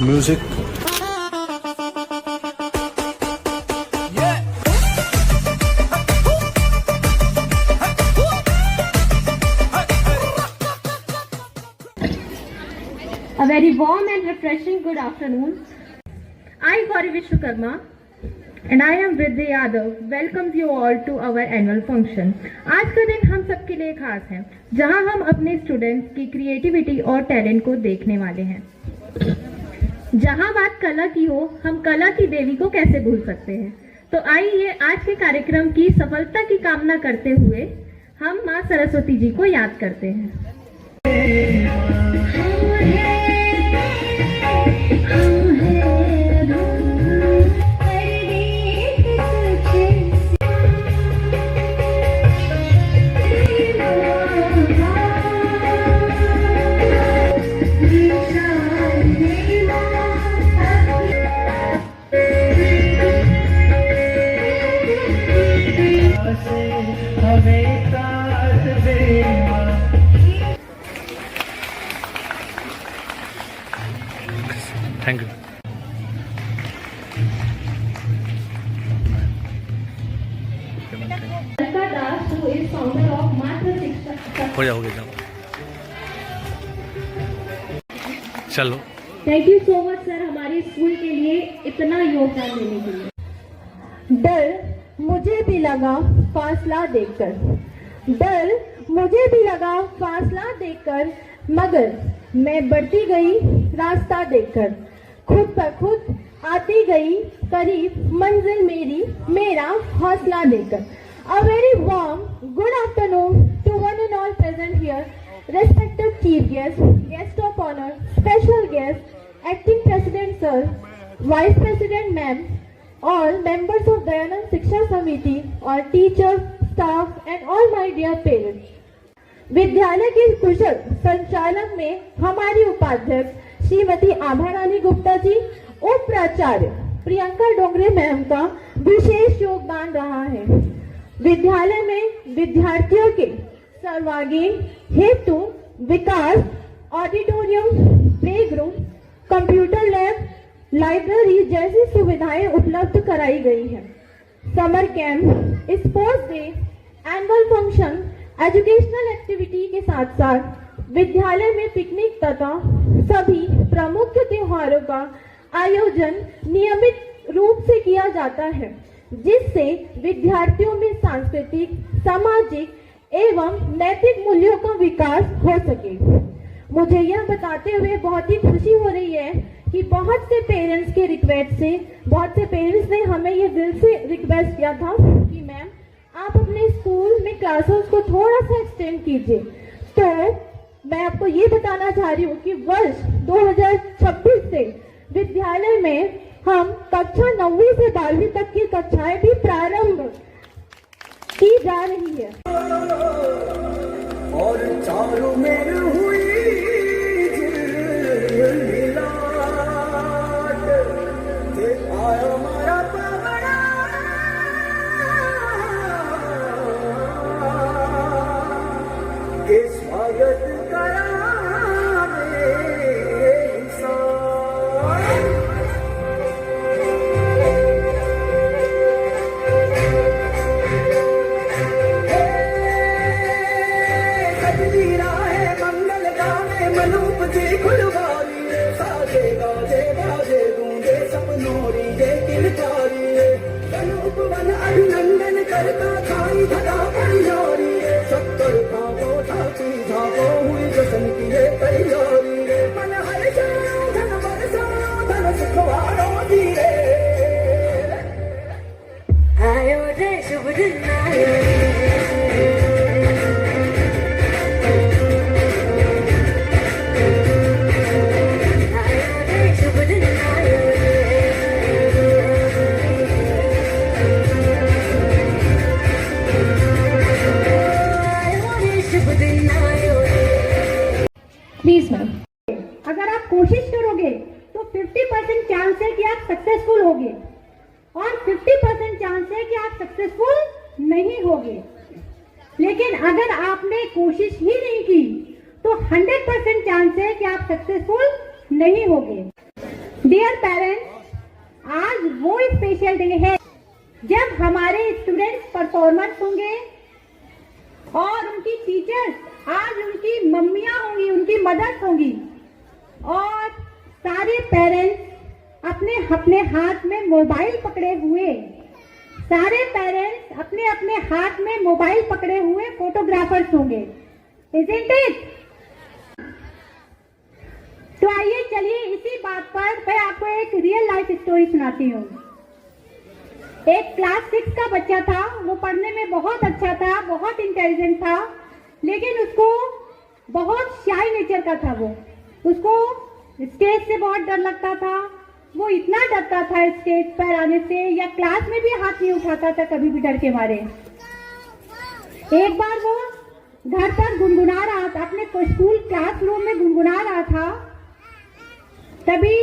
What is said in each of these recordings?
Music. A very warm and refreshing good afternoon. I, Gauri Vishwakarma, and I am Vidya Yadav, welcomes you all to our annual function. आज का दिन हम सबके लिए खास है, जहां हम अपने स्टूडेंट्स की क्रिएटिविटी और टैलेंट को देखने वाले हैं। जहां बात कला की हो, हम कला की देवी को कैसे भूल सकते हैं। तो आइए आज के कार्यक्रम की सफलता की कामना करते हुए हम माँ सरस्वती जी को याद करते हैं। Thank you. हो जाओगे जाओ। चलो। Thank you so much sir, हमारे स्कूल के लिए इतना योगदान देने के लिए। डर मुझे भी लगा फासला देखकर, डर मुझे भी लगा फासला देखकर, मगर मैं बढ़ती गई रास्ता देखकर, खुद पर खुद आती गई करीब मंजिल मेरी, मेरा हौसला देकर। A very warm good afternoon to one and all present here, respected chief guest, guest of honor, special guest, acting president sir, vice president ma'am, all members of Dayanand Shiksha Samiti, all teachers, staff and all my dear parents. विद्यालय के कुशल संचालक में हमारी उपाध्यक्ष श्रीमती आभा रानी गुप्ता जी, उप प्राचार्य Priyanka Dongre ma'am का विशेष योगदान रहा है। विद्यालय में विद्यार्थियों के सर्वांगीण हेतु विकास auditorium, playground, computer lab, library जैसी सुविधाएं उपलब्ध कराई गई है। Summer camp, sports day, annual function, educational activity के साथ साथ विद्यालय में पिकनिक तथा सभी प्रमुख त्योहारों का आयोजन नियमित रूप से किया जाता है, जिससे विद्यार्थियों में सांस्कृतिक, सामाजिक एवं नैतिक मूल्यों का विकास हो सके। मुझे यह बताते हुए बहुत ही खुशी हो रही है कि बहुत से पेरेंट्स के रिक्वेस्ट से, बहुत से पेरेंट्स ने हमें ये दिल से रिक्वेस्ट किया था कि मैम आप अपने स्कूल में क्लासेस को थोड़ा सा एक्सटेंड कीजिए। तो मैं आपको ये बताना चाह रही हूँ कि वर्ष 2026 से विद्यालय में हम कक्षा 9वीं से 12वीं तक की कक्षाएं भी प्रारंभ की जा रही है। और चारों में हुई अभिनंदन करता खाई धरा परियारी, सत्तर का बोझा की झाको हुई जश्न की ये तैयारी, मन हर जाओ धन बरसाओ धन सुखवारो धीरे, आयो रे शुभ दिन आयो प्लीज मैम। अगर आप कोशिश करोगे तो 50% चांस है कि आप सक्सेसफुल होगे और 50% चांस है कि आप सक्सेसफुल नहीं होगे। लेकिन अगर आपने कोशिश ही नहीं की तो 100% चांस है कि आप सक्सेसफुल नहीं होगे। डियर पेरेंट्स, आज वो स्पेशल डे है जब हमारे स्टूडेंट्स परफॉर्मेंस होंगे और उनकी टीचर्स आज उनकी मम्मियां होंगी, उनकी मदर्स होंगी और सारे पेरेंट्स अपने अपने हाथ में मोबाइल पकड़े हुए, सारे पेरेंट्स अपने अपने हाथ में मोबाइल पकड़े हुए फोटोग्राफर्स होंगे। Isn't it? तो आइए चलिए इसी बात पर मैं आपको एक रियल लाइफ स्टोरी सुनाती हूँ। एक क्लास 6 का बच्चा था, वो पढ़ने में बहुत अच्छा था, बहुत इंटेलिजेंट था, लेकिन उसको बहुत शाई नेचर का था। वो उसको स्टेज से बहुत डर लगता था। वो इतना डरता था स्टेज पर आने से, या क्लास में भी हाथ नहीं उठाता था कभी भी डर के मारे। एक बार वो घर पर गुनगुना रहा था, अपने स्कूल क्लासरूम में गुनगुना रहा था, तभी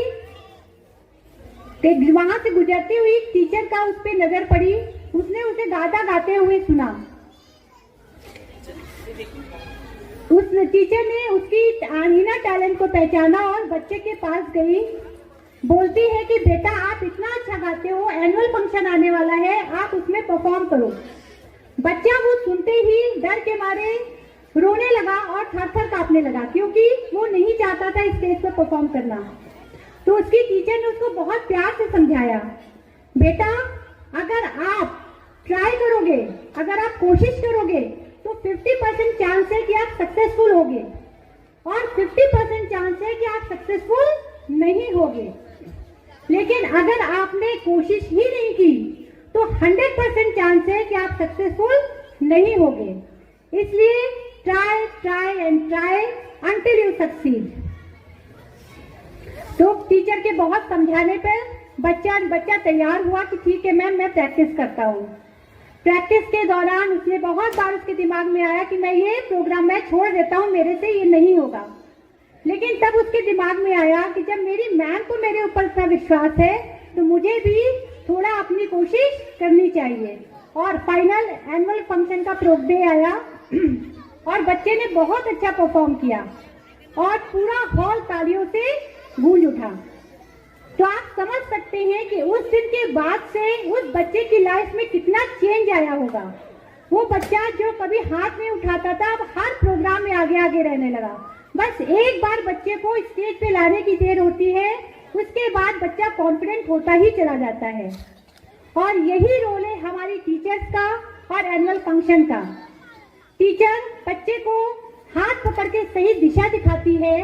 वहां से गुजरती हुई टीचर का उस पर नजर पड़ी। उसने उसे गाता गाते हुए सुना। उस टीचर ने उसकी अनहिना टैलेंट को पहचाना और बच्चे के पास गई। बोलती है कि बेटा आप इतना अच्छा गाते हो, एनुअल फंक्शन आने वाला है, आप उसमें परफॉर्म करो। बच्चा वो सुनते ही डर के मारे रोने लगा और थर-थर कांपने लगा, क्योंकि वो नहीं चाहता था स्टेज पर परफॉर्म करना। तो उसकी टीचर ने उसको बहुत प्यार से समझाया, बेटा अगर आप ट्राई करोगे, अगर आप कोशिश करोगे तो 50% चांस है कि आप सक्सेसफुल होगे और 50% चांस है कि आप सक्सेसफुल नहीं होगे। लेकिन अगर आपने कोशिश ही नहीं की तो 100% चांस है कि आप सक्सेसफुल नहीं होगे। इसलिए try try and try until you succeed. तो टीचर के बहुत समझाने पर बच्चा तैयार हुआ कि ठीक है मैम, मैं प्रैक्टिस करता हूँ। प्रैक्टिस के दौरान उसने बहुत बार उसके दिमाग में आया कि मैं ये प्रोग्राम मैं छोड़ देता हूँ, मेरे से ये नहीं होगा। लेकिन तब उसके दिमाग में आया कि जब मेरी मैम को मेरे ऊपर इतना विश्वास है तो मुझे भी थोड़ा अपनी कोशिश करनी चाहिए। और फाइनल एनुअल फंक्शन का डे आया और बच्चे ने बहुत अच्छा परफॉर्म किया और पूरा हॉल तालियों से गूंज उठा। तो आप समझ सकते हैं कि उस दिन के बाद से उस बच्चे की लाइफ में कितना चेंज आया होगा। वो बच्चा जो कभी हाथ नहीं उठाता था, अब हर प्रोग्राम में आगे आगे रहने लगा। बस एक बार बच्चे को स्टेज पे लाने की देर होती है, उसके बाद बच्चा कॉन्फिडेंट होता ही चला जाता है। और यही रोल है हमारी टीचर्स का और एनुअल फंक्शन का। टीचर बच्चे को हाथ पकड़ के सही दिशा दिखाती है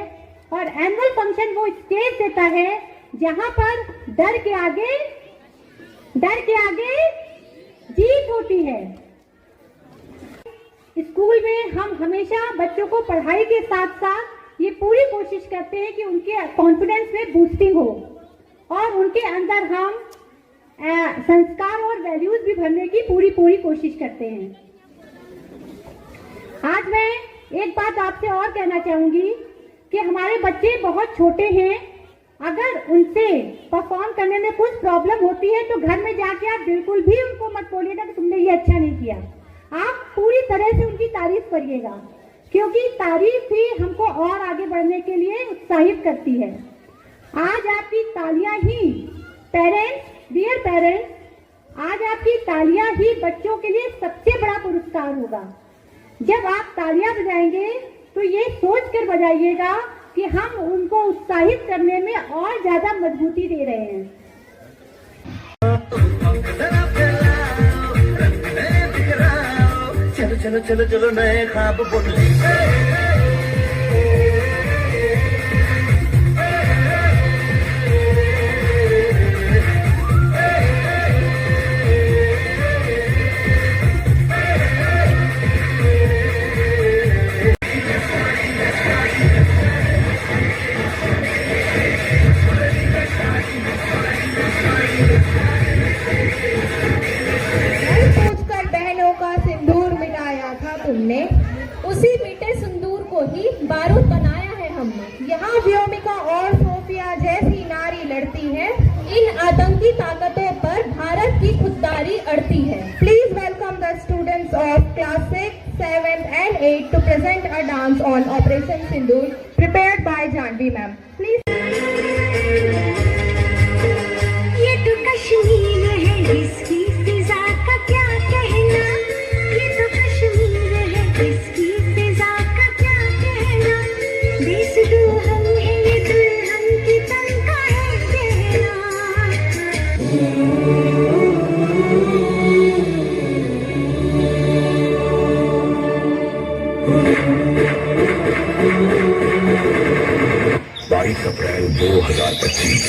और एनुअल फंक्शन वो स्टेज देता है जहां पर डर के आगे जीत होती है। स्कूल में हम हमेशा बच्चों को पढ़ाई के साथ साथ ये पूरी कोशिश करते हैं कि उनके कॉन्फिडेंस में बूस्टिंग हो और उनके अंदर हम संस्कार और वैल्यूज भी भरने की पूरी कोशिश करते हैं। आज मैं एक बात आपसे और कहना चाहूंगी कि हमारे बच्चे बहुत छोटे हैं। अगर उनसे परफॉर्म करने में कुछ प्रॉब्लम होती है तो घर में जाके आप बिल्कुल भी उनको मत बोलिएगा कि तुमने ये अच्छा नहीं किया। आप पूरी तरह से उनकी तारीफ करिएगा, क्योंकि तारीफ ही हमको और आगे बढ़ने के लिए उत्साहित करती है। आज आपकी तालियां ही पेरेंट्स, डियर पेरेंट्स, आज आपकी तालियां ही बच्चों के लिए सबसे बड़ा पुरस्कार होगा। जब आप तालियां बजाएंगे तो ये सोच कर बजाइएगा कि हम उनको उत्साहित करने में और ज्यादा मजबूती दे रहे हैं। चलो चलो चलो चलो नए ख्वाब बोले। तुमने उसी मीठे सिंदूर को ही बारूद बनाया है हमने। यहाँ व्योमिका और सोफिया जैसी नारी लड़ती है, इन आतंकी ताकतों पर भारत की खुददारी अड़ती है। Please welcome the students of class 6, 7 and 8 to present a dance on Operation Sindoor prepared by Janvi ma'am. Please. 2025।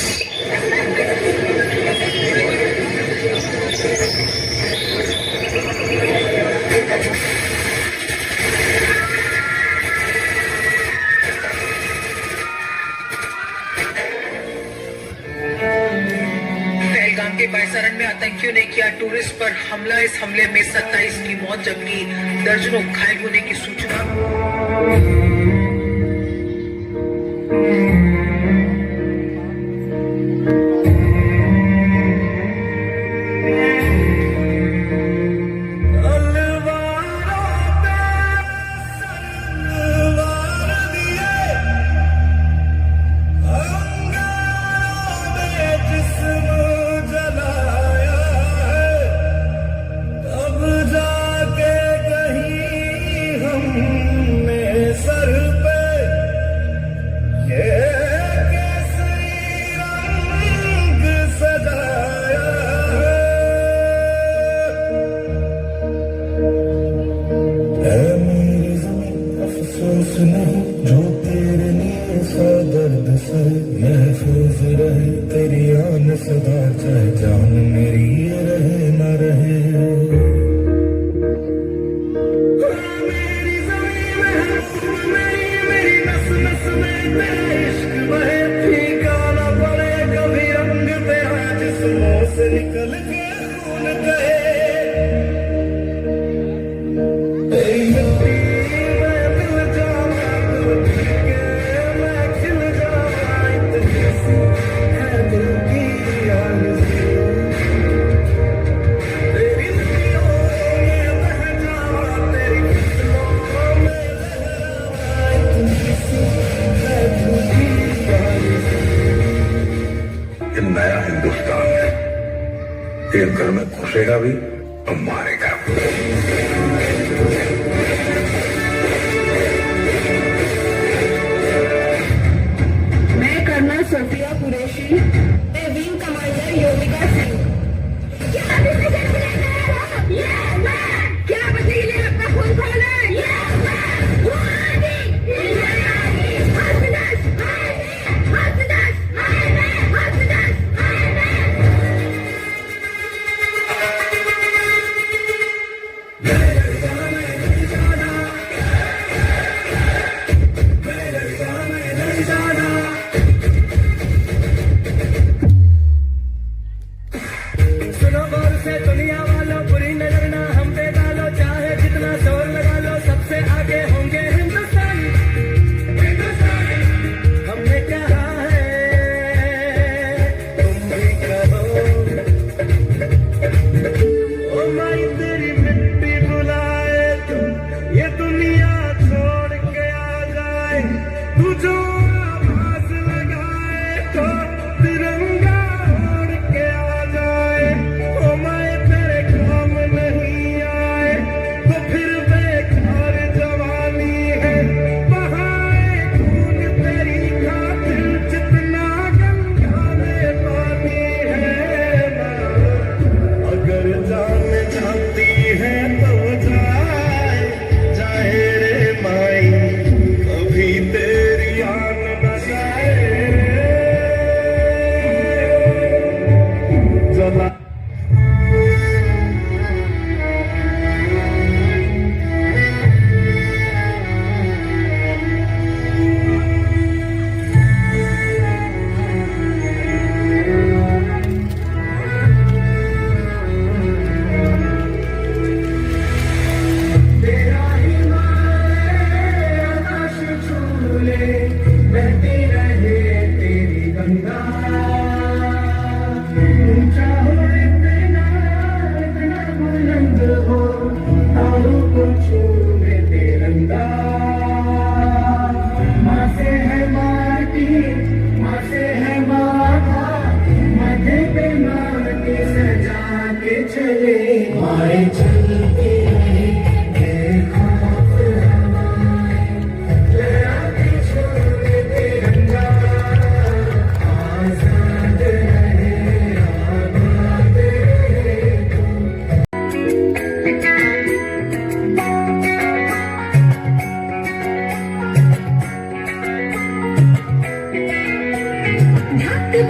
Pahalgam के बायसारन में आतंकियों ने किया टूरिस्ट पर हमला। इस हमले में 27 की मौत जबकि दर्जनों घायल होने की सूचना। अफसोस नहीं जो तेरे लिए सा दर्द से महफूज रहे तेरी आन सदा, चाहे जान मेरी ये रहे न रहे। मेरी ज़मीं में मेरी नस नस में तेरा इश्क बहे, फीका न पड़े कभी रंग तेरा जिस्मों से निकल के खून बहे। तेरी मिट्टी नया हिंदुस्तान है, ये घर में घुसेगा भी और मारेगा भी। मैं कर्नल सोफिया कुरैशी, मैं विंग कमांडर योमिका सिंह। क्या बदले के लिए अपना खून खोला?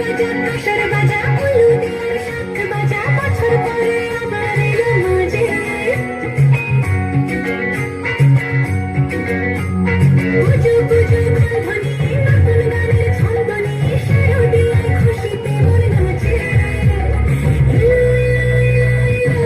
বাজা কাঁসার বাজা উলু দেওয়ার শাঁখ বাজা বছর পরে আবার এলো মাঝে পুজো পুজো ধ্বনি নতুন গানের ছন্দ নিয়ে শারদীয়ার খুশিতে মন নাচে এলো এলো এলো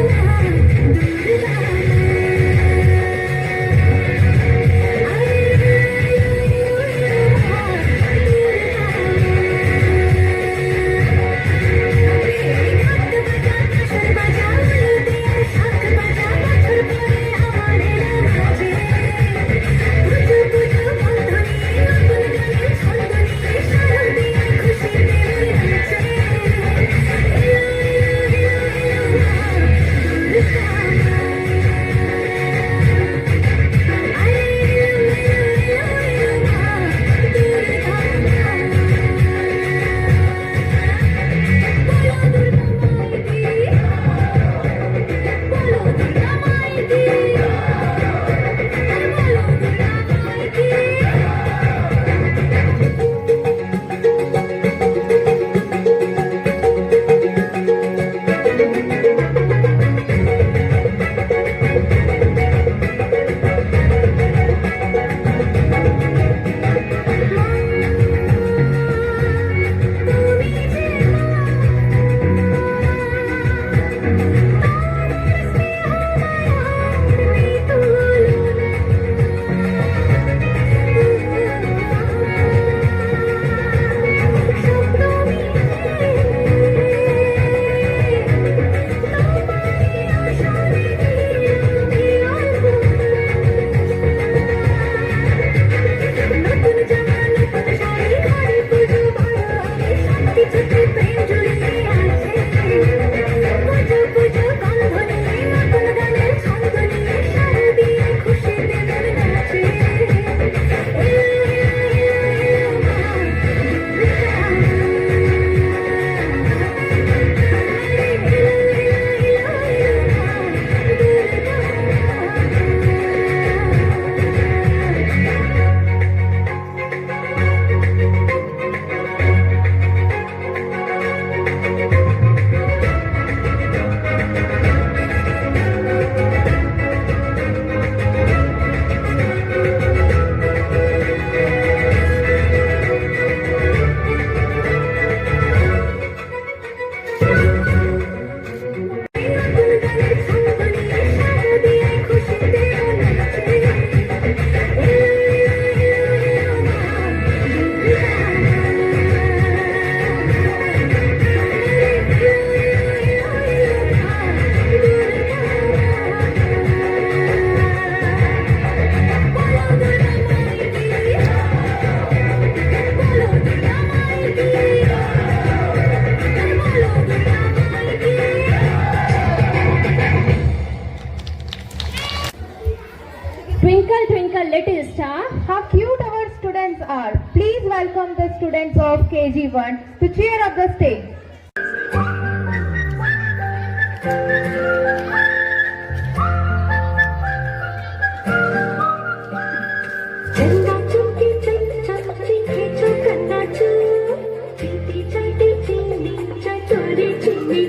Twinkle, twinkle, little star. How cute our students are. Please welcome the students of KG1 to cheer up the stage.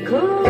Go.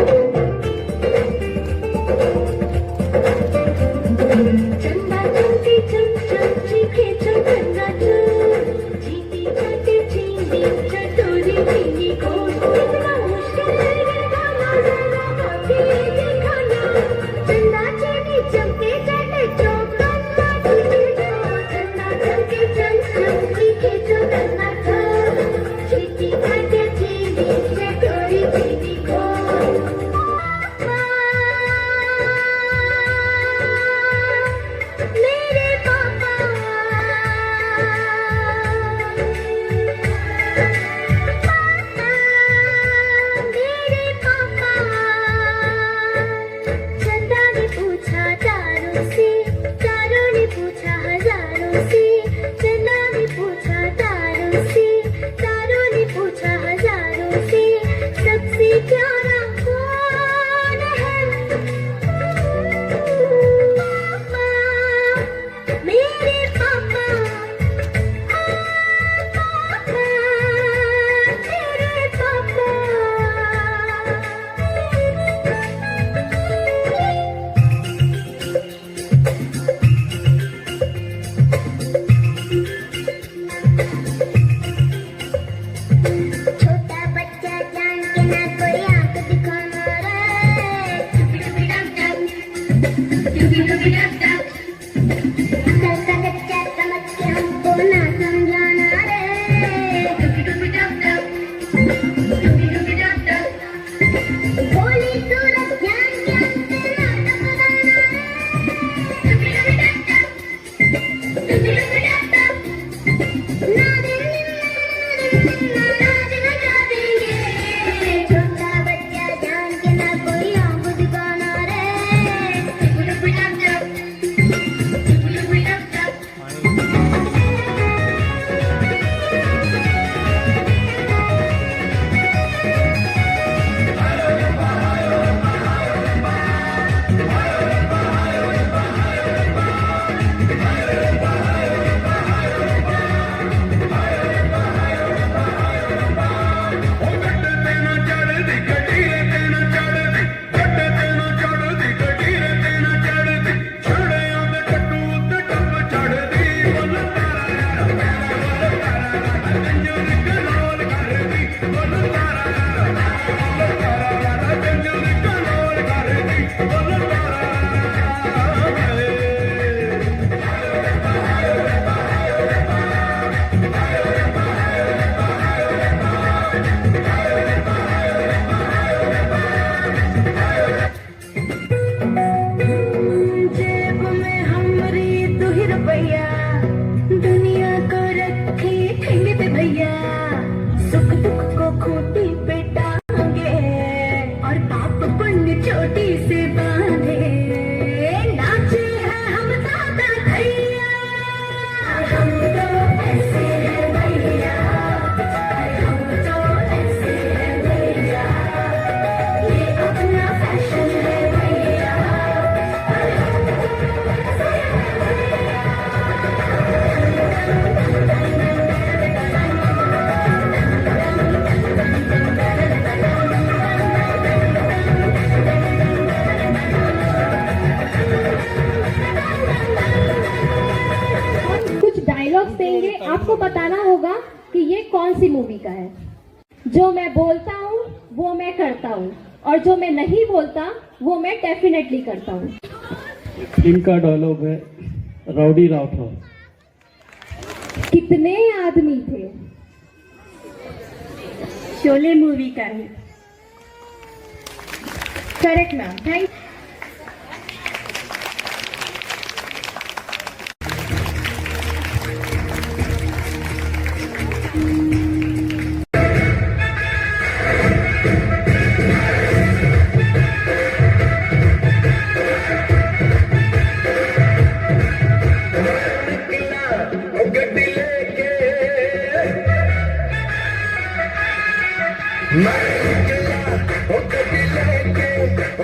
ना कोई आंख दिखाना रे चलता कच्चा समझ के हमको ना समझाना रे भोली सूरत जान के हमसे ना टकराना छोटा बच्चा जान के ना कोई आंख दिखाना रे जेब में हमरी दो ही रुपया दुनिया को रखे ठेंगे पे भैया सुख दुख को खूंटी पे टांगे और पाप पुण्य चोटी से बांधे नाचे हैं हम दादा भैया हम तो ऐसे हैं भैया हम तो ऐसे हैं भैया ये अपना फैशन है भैया कुछ डायलॉग्स देंगे, आपको बताना होगा कि ये कौन सी मूवी का है। जो मैं बोलता हूँ वो मैं करता हूँ और जो मैं नहीं बोलता वो मैं डेफिनेटली करता हूँ। इनका डायलॉग है राउडी राठौर। कितने आदमी थे। शोले मूवी का है। Correct ma'am, thank. गड्डी लेके मैं निकला ओ गड्डी लेके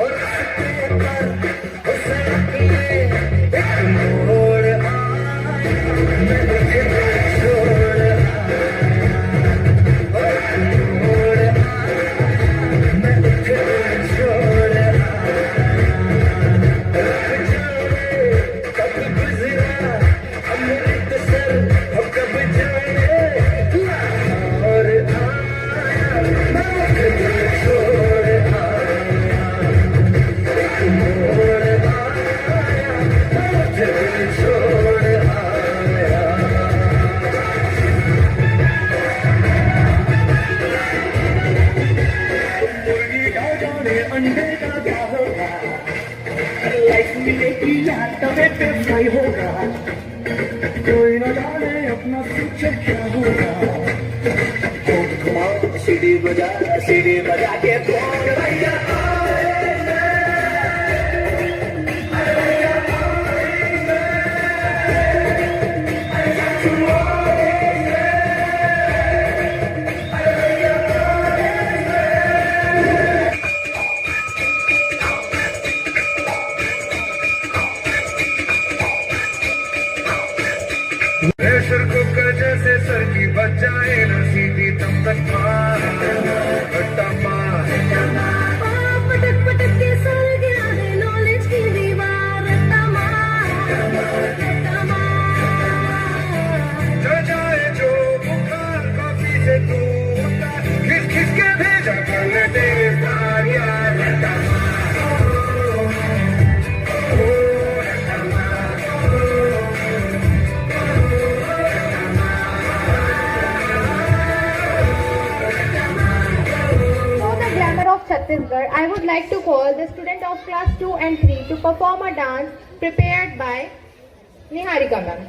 और उसके पर उस सड़क में एक मोड़ आया मैं तुझे छोड़ आया एक मोड़ आया मैं तुझे छोड़ आया कब गुजरा अमृतसर और कब जाए लाहौर आया मैं तुझे छोड़ आया एक मोड़ आया मैं तुझे छोड़ आया मुर्गी का जाने अंडे का क्या होगा लाइफ मिलेगी या तवे पे फ्राई होगा कोई न जाने अपना फ्यूचर क्या होगा घुमाओ सीढ़ी बजा के बोल भैया प्रेशर कुकर जैसे सर की बजाए न सीधी तब तक मार घट्टा मार of Chhattisgarh, I would like to call the student of class 2 and 3 to perform a dance prepared by Niharika ma'am.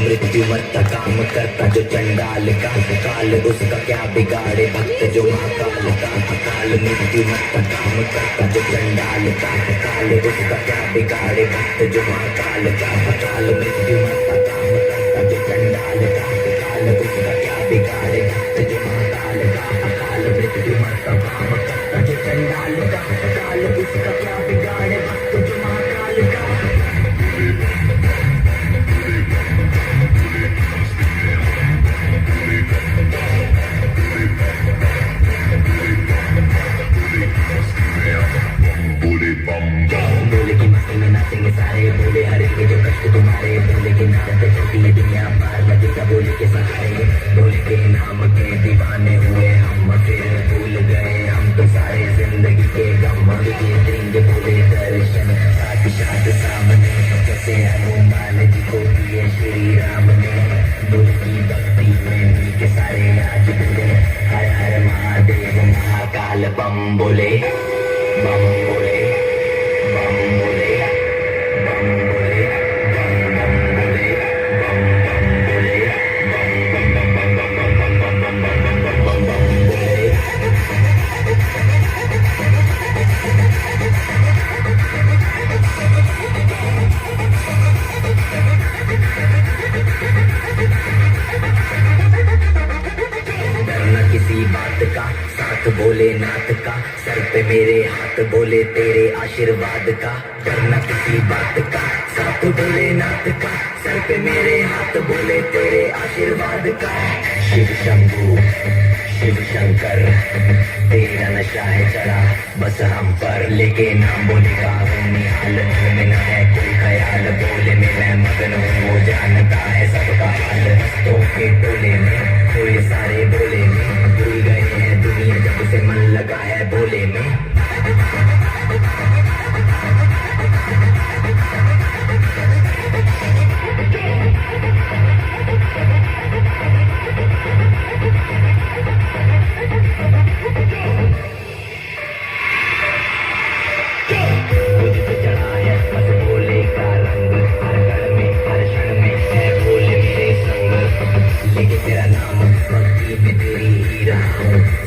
मृत्यु मत काम करता जो चंडाल का काल उसका क्या बिगाड़े भक्त जो महाकाल का अकाल मृत्यु मत काम करता जो चंडाल का काल उसका क्या बिगाड़े भक्त जो महाकाल का अकाल मृत्यु मत काम करता जो चंडाल का काल उसका क्या बिगाड़े भक्त जो महाकाल का अकाल मृत्यु मत काम करता जो चंडाल का काल उसका क्या बिगाड़े भक्त जो महाकाल का। बोले की मस्ती में नाचेंगे सारे बोले हरेंगे जो कष्ट तुम्हारे। बोले के नाम पे चलती है दुनिया पार लगेगा बोले के सहारे बोले के नाम के दीवाने हुए हम फिर भूल गए हम तो सारे जिंदगी के गम ये देंगे बोले दर्शन साथ साथ सामने जैसे हनुमान जी को दिए श्री राम ने बोले की भक्ति में भी के सारे आज बोले हर हर महादेव महाकाल बम बोले बम बोले बम बोले बम बोले बम बम बोले बम बम बोले बम बम बम बम बम बम बम बम बम बम बम बम बोले डरना किसी बात का साथ भोलेनाथ का सर पे मेरे हाथ बोले तेरे आशीर्वाद का डरना किसी बात का साथ भोलेनाथ का सर पे मेरे हाथ बोले तेरे आशीर्वाद का शिव शंभू शिव शंकर तेरा नशा है चढ़ा बस हम पर लेके नाम बोले का निहाल में न है कोई ख्याल बोले में मैं मगन हूँ वो जानता है सबका हाल हस्तों के टोले में कोई सारे बोले में भूल गए हैं दुनिया जब से मन लगा है बोले में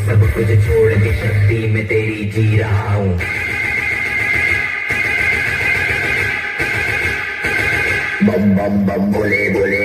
सब कुछ छोड़ के शक्ति में तेरी जी रहा हूँ बम बम बम बोले बोले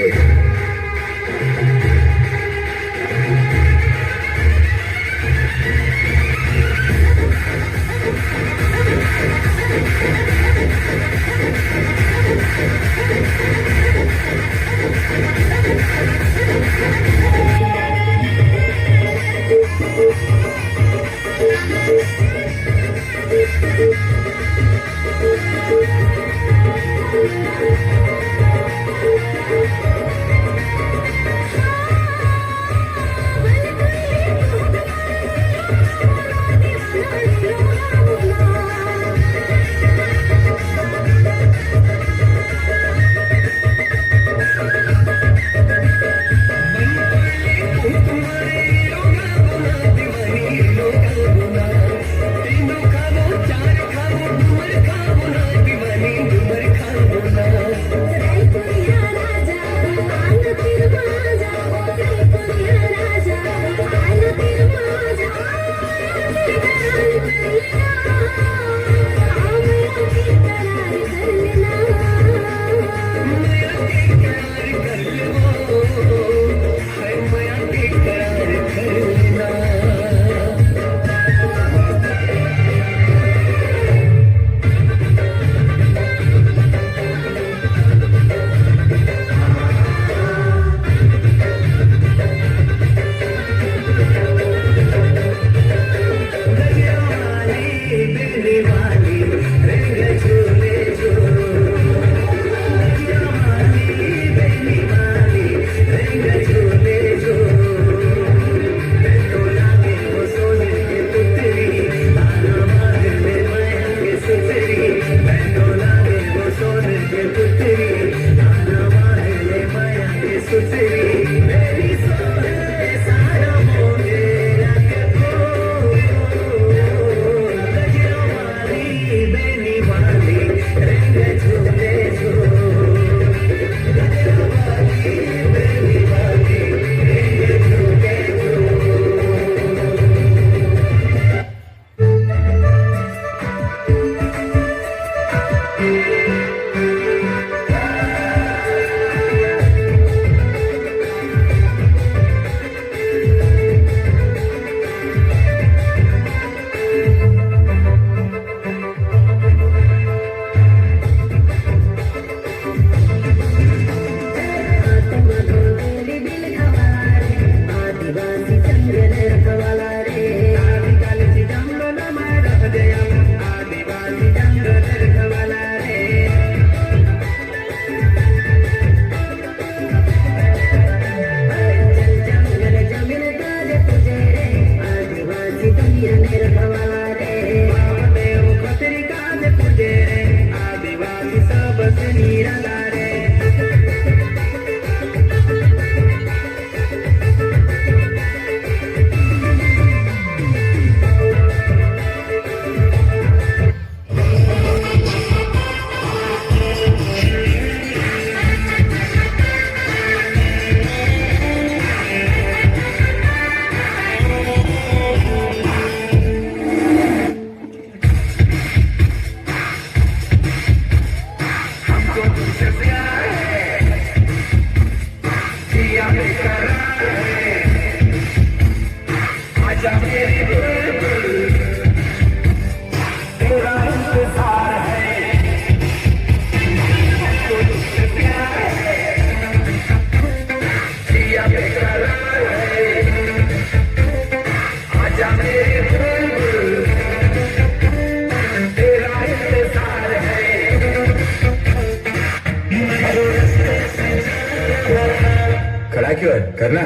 खड़ा क्यों है? करना।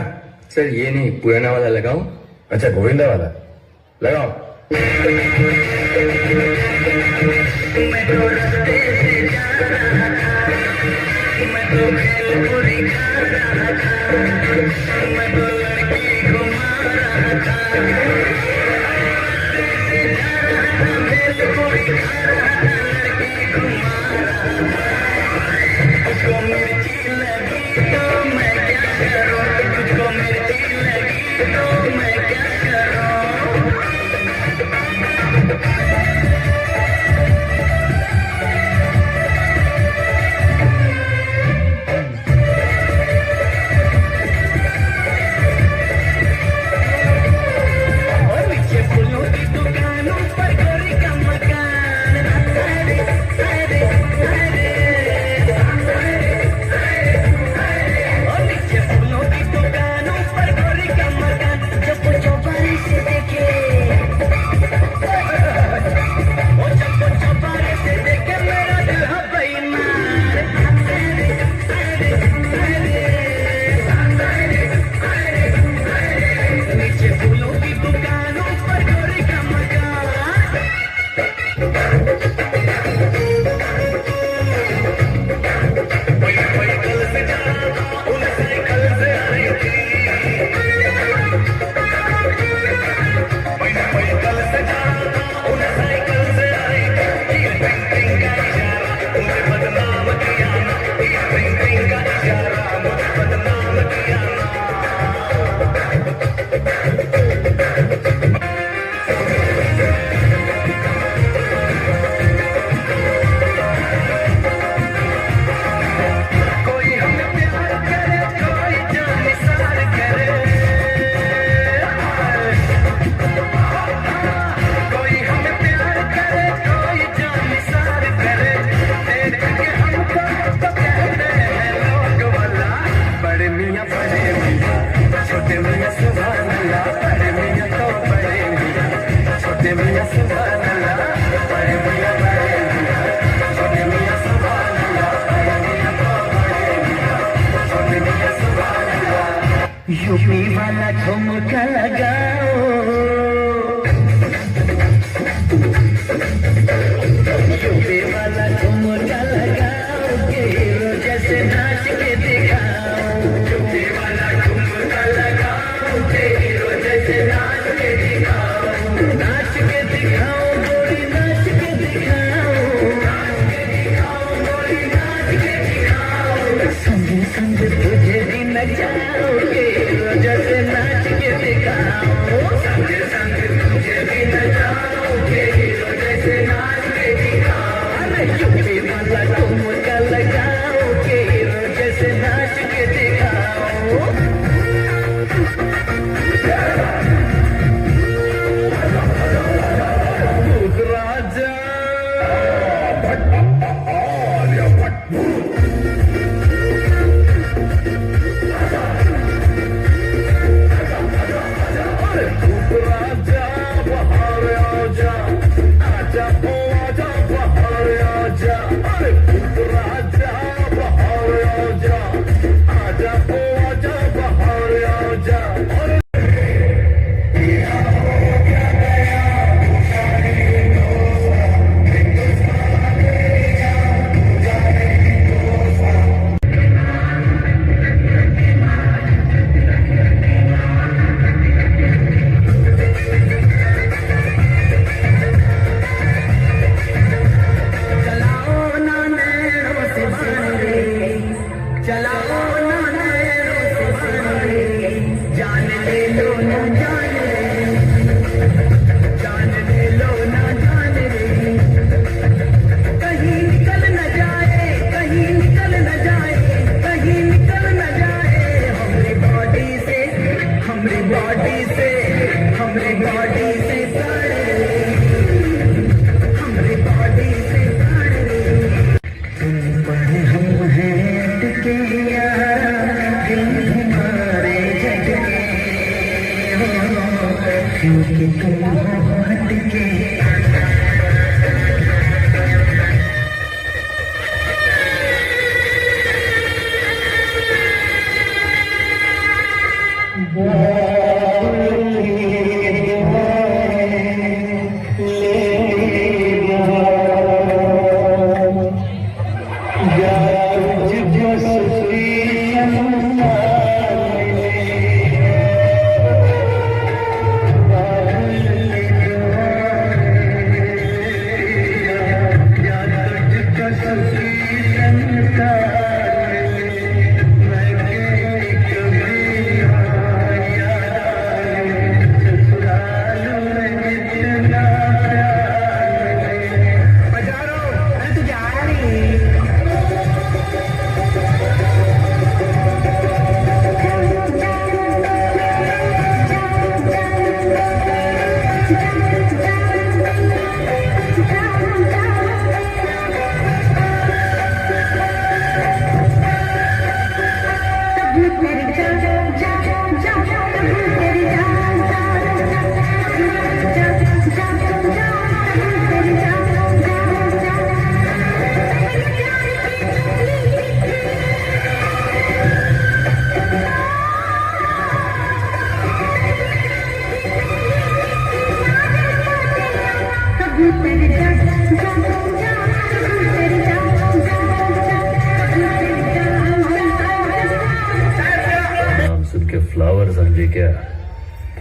सर ये नहीं, पुराना वाला लगाऊं? अच्छा गोविंदा वाला लगाओ। मैं तो रास्ते से जा रहा था, मैं तो भेलपुरी खा रहा था, मैं तो लड़की को मार रहा था, रास्ते से जा रहा था, भेलपुरी खा रहा था, लड़की को मार रहा था। उसको मिर्ची लगी तो मैं क्या करूं, तुझको मिर्ची लगी तो मैं क्या करूं। यूपी वाला ठुमका लगाओ, यूपी वाला ठुमका लगाओ, के हीरो जैसे नाच के दिखाओ। यूपी वाला ठुमका लगाओ, के हीरो जैसे नाच के दिखाओ। नाच के दिखाओ गोरी, नाच के दिखाओ, नाच के दिखाओ गोरी, नाच के दिखाओ। संग संग तुझे भी नचाओ, जैसे नाच के दिखाओ। संग संग तुझे भी नचाओ, जैसे नाच के दिखाओ। अरे यूपी वाला ठुमका लगाओ, जैसे नाच के दिखाओ। राजा नाम सुन के फ्लावर समझे क्या?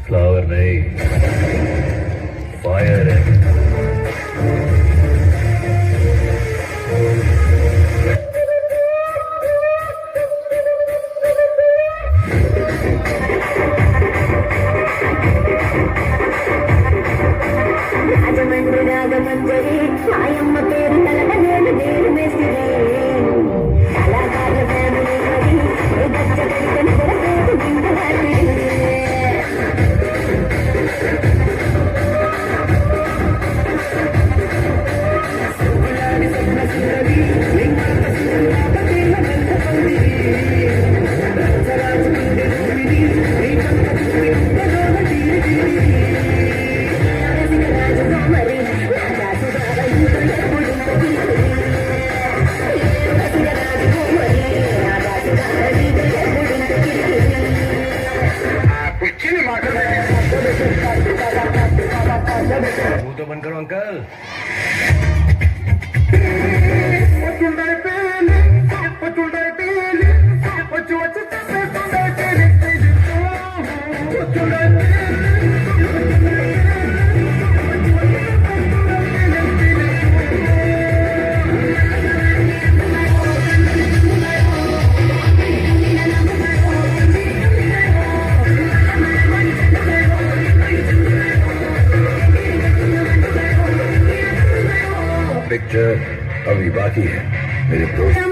फ्लावर नहीं, फायर है। రాగమంజరి సాయమ్మ పేరు కలగలేదు దేరు మేస్తిరి కళాకారుల ఫ్యామిలీ మరి గచ్చ కడికని కొరకేదు దింపలాడి మరి मुंह तो बंद करो अंकल। पिक्चर अभी बाकी है मेरे दोस्त।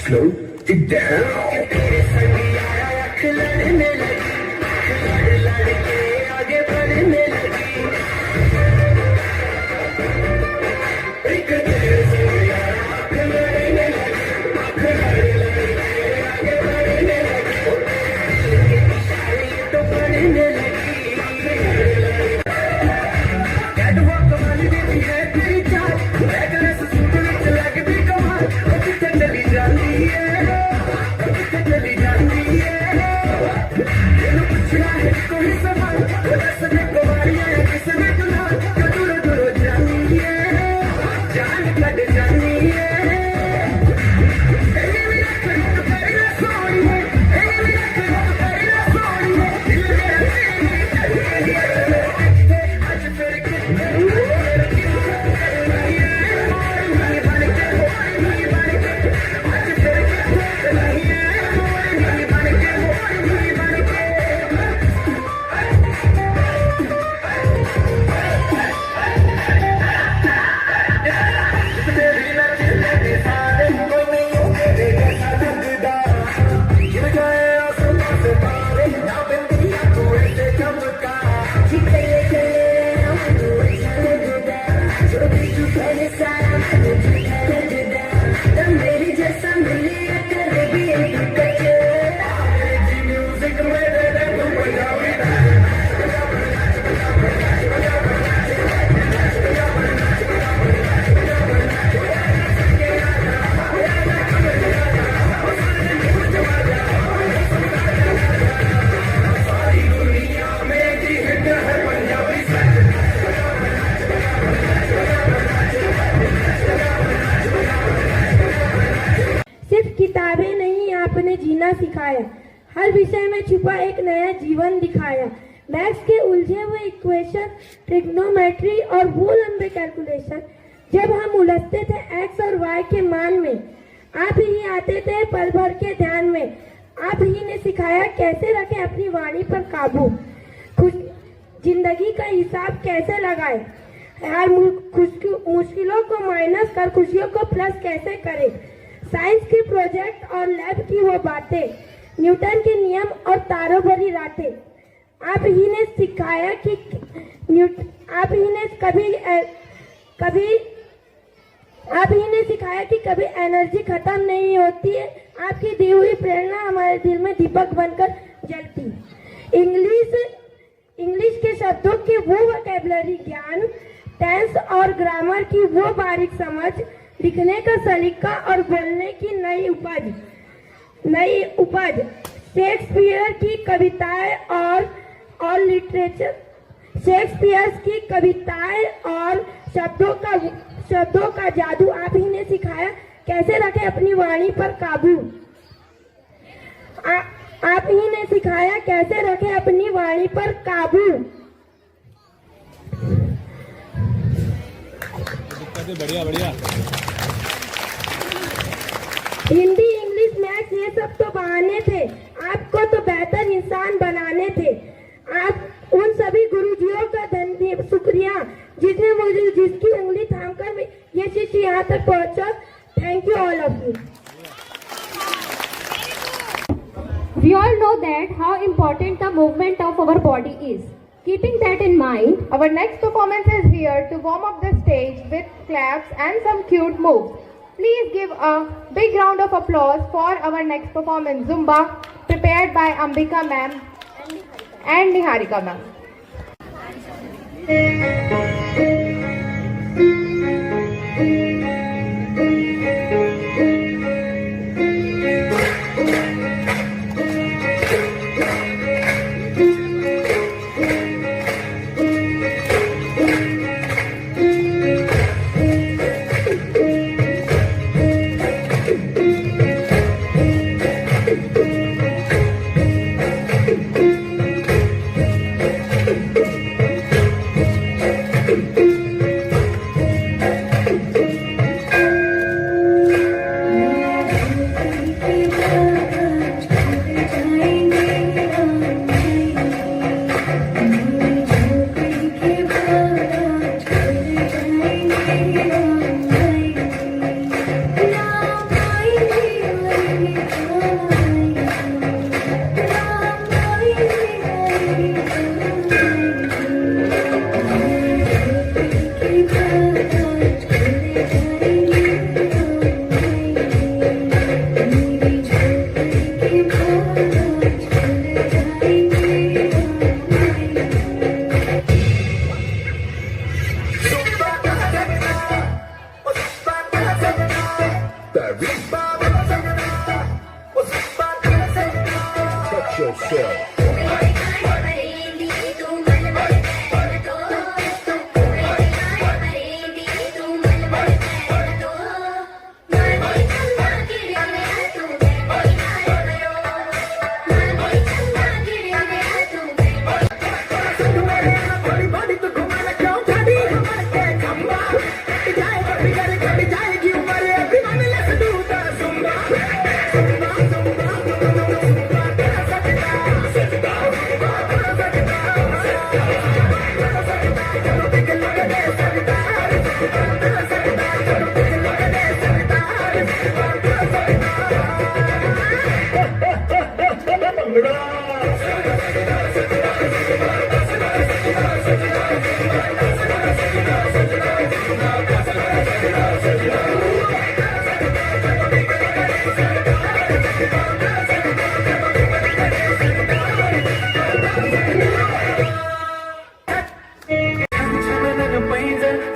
Slow it down. कोई सवाल, वो दस में कुमारियाँ किसने किताबें नहीं आपने जीना सिखाया, हर विषय में छुपा एक नया जीवन दिखाया। मैथ्स के उलझे हुए इक्वेशन, ट्रिग्नोमेट्री और वो लंबे कैलकुलेशन, जब हम उलझते थे एक्स और वाई के मान में, आप ही आते थे पल भर के ध्यान में। आप ही ने सिखाया कैसे रखें अपनी वाणी पर काबू, जिंदगी का हिसाब कैसे लगाए, हर मुश्किलों को माइनस कर खुशियों को प्लस कैसे करें। साइंस के प्रोजेक्ट और लैब की वो बातें, न्यूटन के नियम और तारों भरी रातें। आप ही ने सिखाया कि कभी एनर्जी खत्म नहीं होती है। आपकी दी हुई प्रेरणा हमारे दिल में दीपक बनकर जलती। इंग्लिश के शब्दों की वो वोकैबुलरी ज्ञान, टेंस और ग्रामर की वो बारीक समझ, लिखने का सलीका और बोलने की नई उपज, शेक्सपियर की कविताएं और लिटरेचर, शेक्सपियर की कविताएं और शब्दों का जादू। आप ही ने सिखाया कैसे रखें अपनी वाणी पर काबू। आप ही ने सिखाया कैसे रखें अपनी वाणी पर काबू। बढ़िया बढ़िया। हिंदी, इंग्लिश, मैथ्स ये सब तो बहाने थे, आपको तो बेहतर इंसान बनाने थे। आप उन सभी गुरुजियों का शुक्रिया जिसकी उंगली थामकर ये शिष्य यहाँ तक पहुँचा। Thank you all of you. We all know that how important the movement of our body is. Keeping that in mind, our next performance is here to warm up the stage with claps and some cute moves. Please give a big round of applause for our next performance, Zumba, prepared by Ambika ma'am and Niharika ma'am.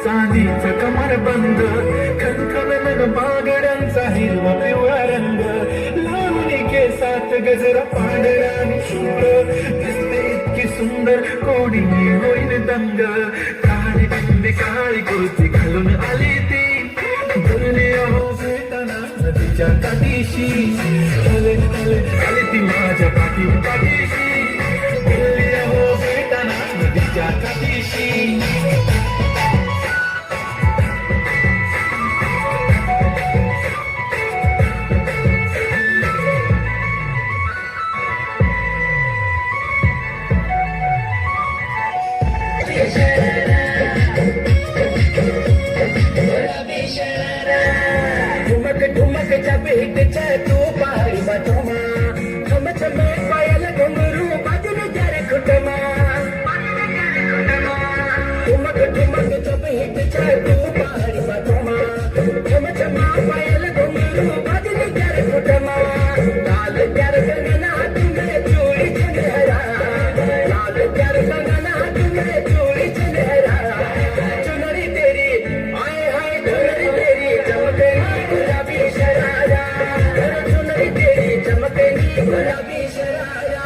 चांदीचं कमर बंद खनखन बागड्यांचा हिरवा पिवळा रंग लावणी केसात गजरा पांढरा आणि शुभ्र दिसते इतकी सुंदर कोणी होईल दंग काळी बिंदी काळी कुर्ती घालून आली ती बोलली अहो भेटना नदीच्या नदीच्या काठीशी आले आले आले ती माझ्या पाठी पाठीशी बोलली हो भेटाना नदीच्या काठीशी ठुमक ठुमक जब हिट जाए तू पहाड़ी बचमा छम छमे पायल घुंघरू बाजन जरे खुटमा ठुमक ठुमक जब हिट जाए तू पहाड़ी बचमा छम छमा पायल घुंघरू बाजन जरे खुटमा लाल प्यार संगना तुम्हें चूड़ी चुनहरा लाल प्यार संगना तुम्हें चूड़ी चुनहरा चुनरी तेरी आए हाय चुनरी तेरी चमकेगी गुलाबी शरारा चुनरी तेरी चमकेगी गुलाबी शरारा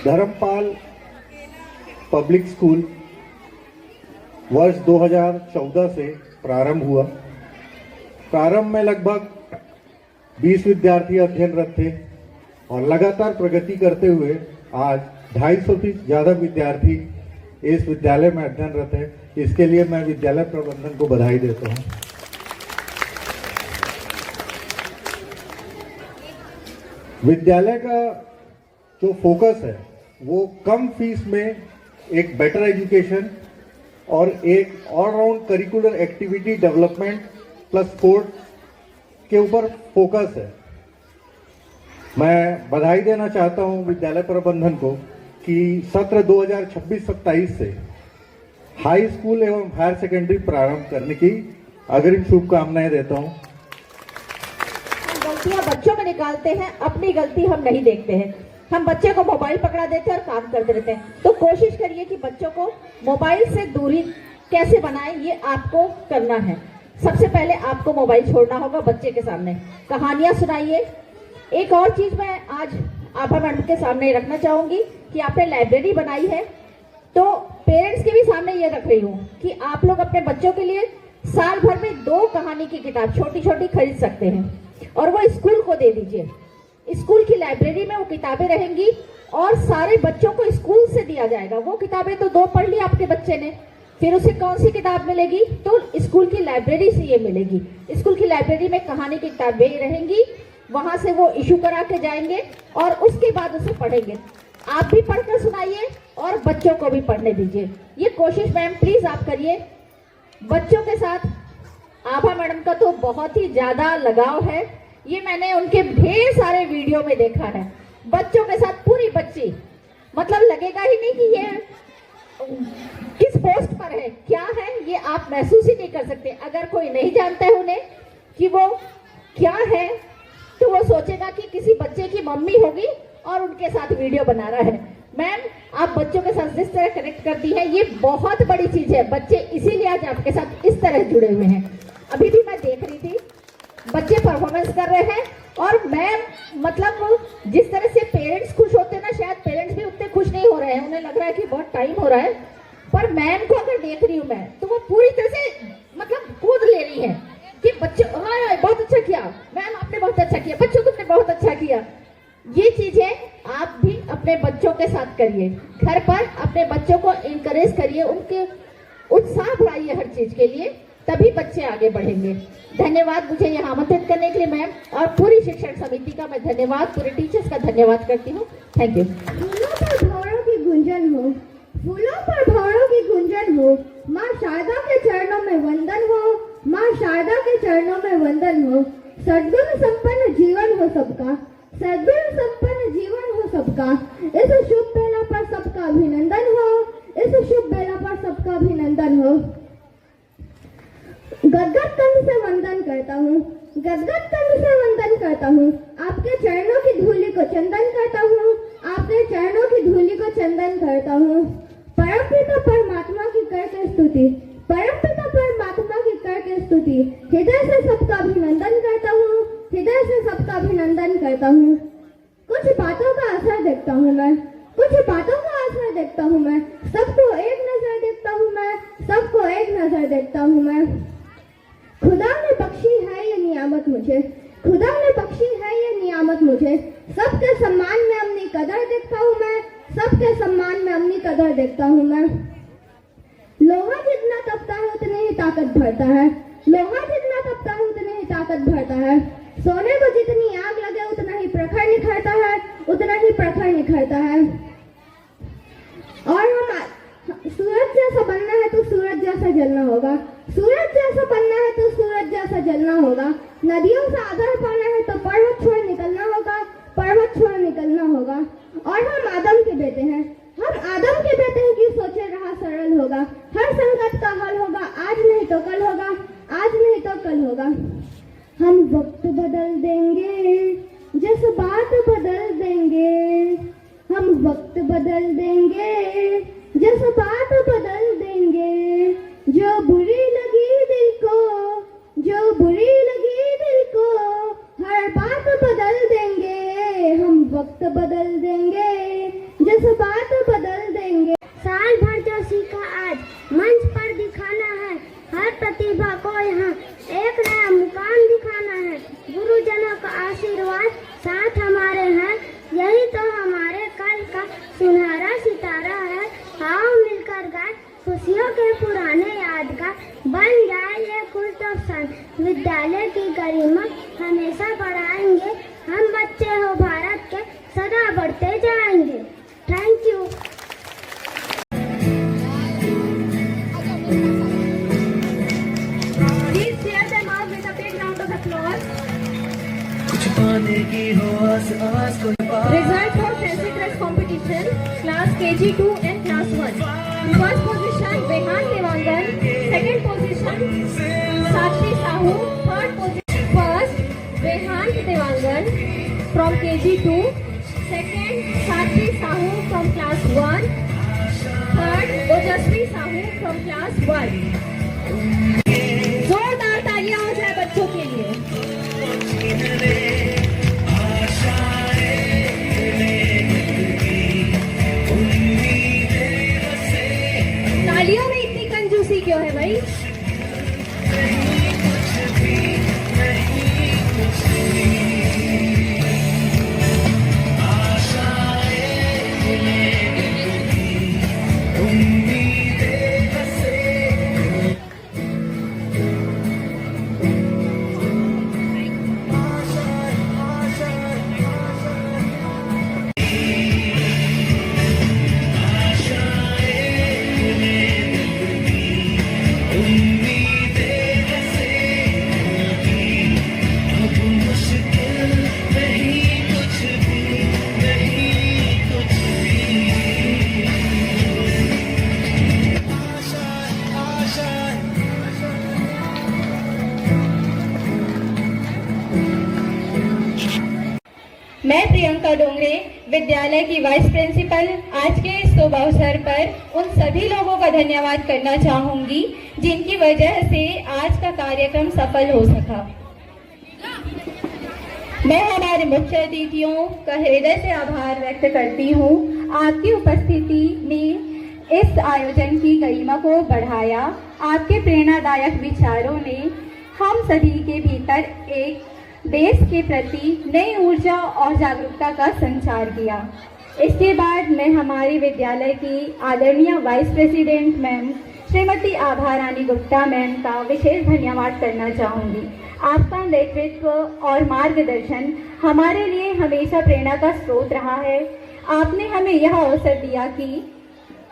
धर्मपाल पब्लिक स्कूल वर्ष 2014 से प्रारंभ हुआ। प्रारंभ में लगभग 20 विद्यार्थी अध्ययनरत थे और लगातार प्रगति करते हुए आज 250 से ज्यादा विद्यार्थी इस विद्यालय में अध्ययनरत है। इसके लिए मैं विद्यालय प्रबंधन को बधाई देता हूं। विद्यालय का जो फोकस है वो कम फीस में एक बेटर एजुकेशन और एक all round curricular activity development plus sport के ऊपर फोकस है। मैं बधाई देना चाहता हूं विद्यालय प्रबंधन को कि सत्र 2026-27 से हाई स्कूल एवं हायर सेकेंडरी प्रारंभ करने की अग्रिम शुभकामनाएं देता हूं। गलतियां बच्चों में निकालते हैं, अपनी गलती हम नहीं देखते हैं। हम बच्चे को मोबाइल पकड़ा देते हैं और काम करते रहते हैं। तो कोशिश करिए कि बच्चों को मोबाइल से दूरी कैसे बनाएं, ये आपको करना है। सबसे पहले आपको मोबाइल छोड़ना होगा बच्चे के सामने। कहानियां सुनाइए। एक और चीज मैं आज आभा मैडम के सामने रखना चाहूंगी कि आपने लाइब्रेरी बनाई है, तो पेरेंट्स के भी सामने ये रख रही हूँ कि आप लोग अपने बच्चों के लिए साल भर में 2 कहानी की किताब छोटी छोटी खरीद सकते हैं और वो स्कूल को दे दीजिए। स्कूल की लाइब्रेरी में वो किताबें रहेंगी और सारे बच्चों को स्कूल से दिया जाएगा। वो किताबें तो 2 पढ़ ली आपके बच्चे ने, फिर उसे कौन सी किताब मिलेगी? तो स्कूल की लाइब्रेरी से ये मिलेगी। स्कूल की लाइब्रेरी में कहानी की किताबें रहेंगी, वहां से वो इशू करा के जाएंगे और उसके बाद उसे पढ़ेंगे। आप भी पढ़कर सुनाइए और बच्चों को भी पढ़ने दीजिए। ये कोशिश मैम प्लीज आप करिए। बच्चों के साथ आभा मैडम का तो बहुत ही ज्यादा लगाव है, ये मैंने उनके ढेर सारे वीडियो में देखा है। बच्चों के साथ पूरी बच्ची, मतलब लगेगा ही नहीं कि ये किस पोस्ट पर है, क्या है, ये आप महसूस ही नहीं कर सकते। अगर कोई नहीं जानता है उन्हें कि वो क्या है, तो वो सोचेगा कि किसी बच्चे की मम्मी होगी और उनके साथ वीडियो बना रहा है। मैम, आप बच्चों के साथ जिस तरह कनेक्ट करती हैं, ये बहुत बड़ी चीज है। बच्चे इसीलिए आज आपके साथ इस तरह जुड़े हुए हैं। अभी भी मैं देख रही थी, बच्चे परफॉर्मेंस कर रहे हैं और मैम, मतलब जिस तरह से पेरेंट्स खुश होते हैं ना, शायद पेरेंट्स भी उतने खुश नहीं हो रहे हैं। उन्हें लग रहा है कि बहुत टाइम हो रहा है, पर मैम को अगर देख रही हूँ मैं, तो वो पूरी तरह से मतलब कूद ले रही है कि बच्चों, हाँ बहुत अच्छा किया मैम, आपने बहुत अच्छा किया, बच्चों तुमने बहुत अच्छा किया। ये चीजें आप भी अपने बच्चों के साथ करिए। घर पर अपने बच्चों को इनकरेज करिए, उनके उत्साह बढ़ाइए हर चीज के लिए, तभी बच्चे आगे बढ़ेंगे। धन्यवाद मुझे यहाँ आमंत्रित करने के लिए मैम, और पूरी शिक्षण समिति का मैं धन्यवाद, पूरे टीचर्स का धन्यवाद करती हूँ। Thank you. फूलों पर भौरों की गुंजन हो, फूलों पर भौरों की गुंजन हो, माँ शारदा के चरणों में वंदन हो, माँ शारदा के चरणों में वंदन हो। सद्गुण संपन्न जीवन हो सबका, सद्गुण संपन्न जीवन हो सबका। इस शुभ बेला पर सबका अभिनंदन हो, इस शुभ बेला पर सबका अभिनंदन हो। गदगद कंठ से वंदन करता हूँ, गदगद कंठ से वंदन करता हूँ। आपके चरणों की धूलि को चंदन करता हूँ, आपके चरणों की धूलि को चंदन करता हूँ। परमपिता परमात्मा की करके स्तुति, परमपिता परमात्मा की करके स्तुति। हृदय से सबका अभिनंदन करता हूँ, हृदय से सबका अभिनंदन करता हूँ। कुछ बातों का असर देखता हूँ मैं, कुछ बातों का असर देखता हूँ मैं। खुदा ने बख्शी है ये नियामत मुझे, खुदा ने बख्शी है ये नियामत मुझे। सबके सम्मान में अपनी कदर देखता हूँ मैं, सबके सम्मान में अपनी कदर देखता हूँ मैं। लोहा जितना तपता है उतनी ही ताकत भरता है, लोहा जितना तपता है उतनी ही ताकत भरता है। सोने को जितनी आग लगे उतना ही प्रखर निखरता है, उतना ही प्रखर निखरता है। और हम सूरज जैसा बनना है तो सूरज जैसा जलना होगा, सूरज जैसा बनना है तो सूरज जैसा जलना होगा। नदियों से आधार पाना है तो पर्वत छोड़ निकलना होगा, पर्वत छोड़ निकलना होगा। और हम आदम के बेटे हैं, हम आदम के बेटे हैं कि सोचे रहा सरल होगा। हर संकट का हल होगा, आज नहीं तो कल होगा, आज नहीं तो कल होगा। हम वक्त बदल देंगे, जज्बात बदल देंगे, हम वक्त बदल देंगे, जज्बात बदल देंगे। जो बुरी लगी दिल को, जो बुरी लगी दिल को, हर बात बदल देंगे। हम वक्त बदल देंगे, जज्बात बदल देंगे। साल भर जो सीखा आज मंच पर दिखाना है, हर प्रतिभा को यहाँ एक नया मुकाम दिखाना है। गुरुजनों का आशीर्वाद साथ हमारे हैं, यही तो हमारे कल का सुनहरा सितारा है। आओ मिलकर गाए खुशियों के पुराने यादगार, बन जाए ये खुश तो सन। विद्यालय की गरिमा हमेशा बढ़ाएंगे, हम बच्चे हो भारत के सदा बढ़ते जाएंगे। Thank you. Please cheer them up with a big round of applause. कुछ पाने की हो आस आस कोई Results for fancy dress competition, class KG2 and class 1. First position Behan Devangan, second position Sakshi Sahu, third position first Behan Devangan from KG2, second Sakshi Sahu from class 1, third Ojasvi Sahu from class 1. जोरदार तालियां हो जाए बच्चों के लिए। तालियों में इतनी कंजूसी क्यों है भाई? मैं प्रियंका डोंगरे विद्यालय की वाइस प्रिंसिपल आज के इस शुभ अवसर पर उन सभी लोगों का धन्यवाद करना चाहूंगी जिनकी वजह से आज का कार्यक्रम सफल हो सका। मैं हमारे मुख्य अतिथियों का हृदय से आभार व्यक्त करती हूँ। आपकी उपस्थिति ने इस आयोजन की गरिमा को बढ़ाया। आपके प्रेरणादायक विचारों ने हम सभी के भीतर एक देश के प्रति नई ऊर्जा और जागरूकता का संचार किया। इसके बाद मैं हमारे विद्यालय की आदरणीय वाइस प्रेसिडेंट मैम श्रीमती आभा रानी गुप्ता मैम का विशेष धन्यवाद करना चाहूँगी। आपका नेतृत्व और मार्गदर्शन हमारे लिए हमेशा प्रेरणा का स्रोत रहा है। आपने हमें यह अवसर दिया कि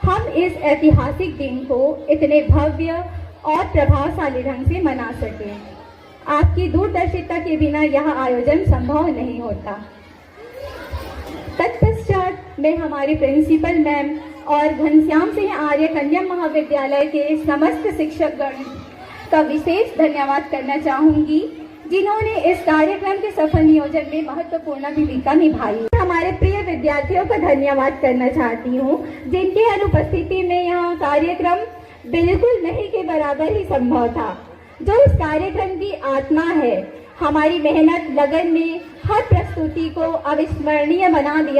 हम इस ऐतिहासिक दिन को इतने भव्य और प्रभावशाली ढंग से मना सकें। आपकी दूरदर्शिता के बिना यह आयोजन संभव नहीं होता। तत्पश्चात मैं हमारे प्रिंसिपल मैम और घनश्याम सिंह आर्य कन्या महाविद्यालय के समस्त शिक्षकगण का विशेष धन्यवाद करना चाहूंगी जिन्होंने इस कार्यक्रम के सफल नियोजन में महत्वपूर्ण भूमिका निभाई। हमारे प्रिय विद्यार्थियों का धन्यवाद करना चाहती हूँ जिनके अनुपस्थिति में यह कार्यक्रम बिल्कुल नहीं के बराबर ही संभव था। जो इस कार्यक्रम की आत्मा है, हमारी मेहनत लगन ने हर प्रस्तुति को अविस्मरणीय बना दिया।